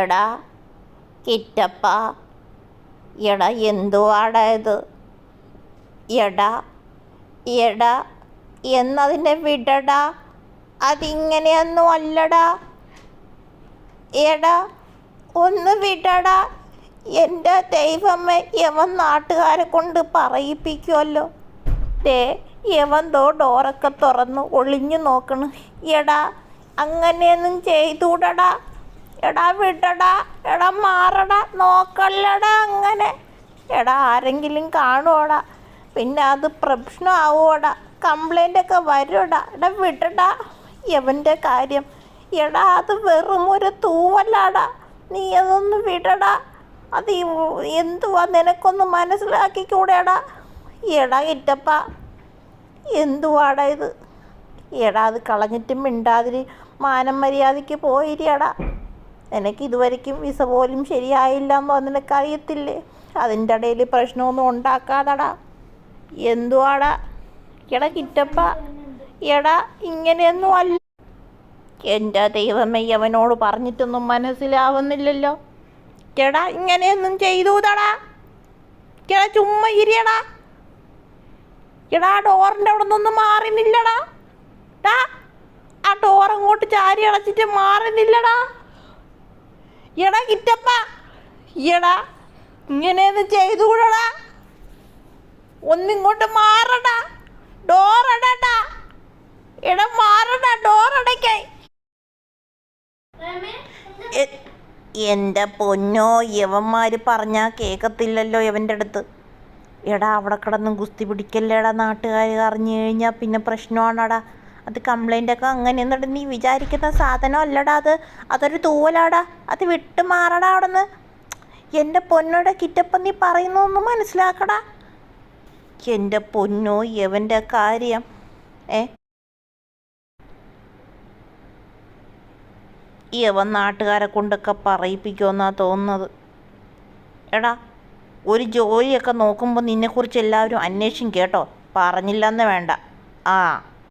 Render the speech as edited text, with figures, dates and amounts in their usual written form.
എടാ കിറ്റപ്പ, എടാ എന്തുവാടാ ഇത്? എടാ എടാ എന്നതിനെ വിടടാ, അതിങ്ങനെയൊന്നും അല്ലടാ. എടാ ഒന്ന് വിടടാ. എൻ്റെ ദൈവമേ, യവൻ നാട്ടുകാരെ കൊണ്ട് പറയിപ്പിക്കുമല്ലോ. ദേ യവൻ ഡോറൊക്കെ തുറന്ന് ഒളിഞ്ഞു നോക്കണ്. എടാ അങ്ങനെയൊന്നും ചെയ്തൂടടാ. എടാ വിടടാ. എടാ മാറടാ. നോക്കല്ലടാ അങ്ങനെ. എടാ ആരെങ്കിലും കാണുവോടാ, പിന്നെ അത് പ്രശ്നമാവോടാ, കംപ്ലൈൻ്റൊക്കെ വരുവടാ. എടാ വിടടാ യവൻ്റെ കാര്യം. എടാ അത് വെറും ഒരു തൂവലാടാ, നീ അതൊന്ന് വിടടാ. അത് എന്തുവാ നിനക്കൊന്ന് മനസ്സിലാക്കിക്കൂടെടാ. എടാ കിറ്റപ്പ, എന്തുവാടാ ഇത്? എടാ അത് കളഞ്ഞിട്ടും മിണ്ടാതിരി, മാനം മര്യാദയ്ക്ക് പോയിരിയടാ. എനിക്ക് ഇതുവരെയ്ക്കും വിസ പോലും ശരിയായില്ല എന്നോ നിനക്കറിയത്തില്ലേ? അതിൻ്റെ ഇടയിൽ പ്രശ്നമൊന്നും ഉണ്ടാക്കാതടാ. എന്തുവാടാ? എടാ കിറ്റപ്പ, എടാ ഇങ്ങനെയൊന്നും അല്ല. എൻ്റെ ദൈവമേ, അവനോട് പറഞ്ഞിട്ടൊന്നും മനസ്സിലാവുന്നില്ലല്ലോ. എടാ ഇങ്ങനെയൊന്നും ചെയ്തൂതടാ. എടാ ചുമ്മാ ഇരിയടാ. എടാ ആ ഡോറിൻ്റെ അവിടെ നിന്നൊന്നും മാറുന്നില്ലടാ. ഡാ ആ ഡോർ അങ്ങോട്ട് ചാരി അടച്ചിട്ട് മാറുന്നില്ലടാ. എടാ കിറ്റപ്പ, എടാ ഇങ്ങനെയൊന്നും ചെയ്തുകൂടടാ. ഒന്നിങ്ങോട്ട് മാറടാ. ഡോറടടാ. എടാ മാറടാ, ഡോറടയ്ക്കായി. എൻ്റെ പൊന്നോ, യവന്മാർ പറഞ്ഞാൽ കേൾക്കത്തില്ലല്ലോ യവൻ്റെ അടുത്ത്. എടാ അവിടെ കിടന്നും ഗുസ്തി പിടിക്കല്ലേടാ. നാട്ടുകാർ അറിഞ്ഞു കഴിഞ്ഞാൽ പിന്നെ പ്രശ്നമാണടാ. അത് കംപ്ലൈൻ്റൊക്കെ അങ്ങനെ എന്നിട്ട് നീ വിചാരിക്കുന്ന സാധനം അല്ലടാ അത്. അതൊരു തൂവലാടാ. അത് വിട്ട് മാറടാ അവിടെ നിന്ന്. എൻ്റെ പൊന്നോടെ കിറ്റപ്പം, നീ പറയുന്നതൊന്ന് മനസ്സിലാക്കടാ. എൻ്റെ പൊന്നോ യവൻ്റെ കാര്യം. യവൻ നാട്ടുകാരെ കൊണ്ടൊക്കെ പറയിപ്പിക്കുമെന്നാണ് തോന്നുന്നത്. എടാ ഒരു ജോലിയൊക്കെ നോക്കുമ്പോൾ നിന്നെക്കുറിച്ച് എല്ലാവരും അന്വേഷിക്കും കേട്ടോ. പറഞ്ഞില്ലെന്ന് വേണ്ട. ആ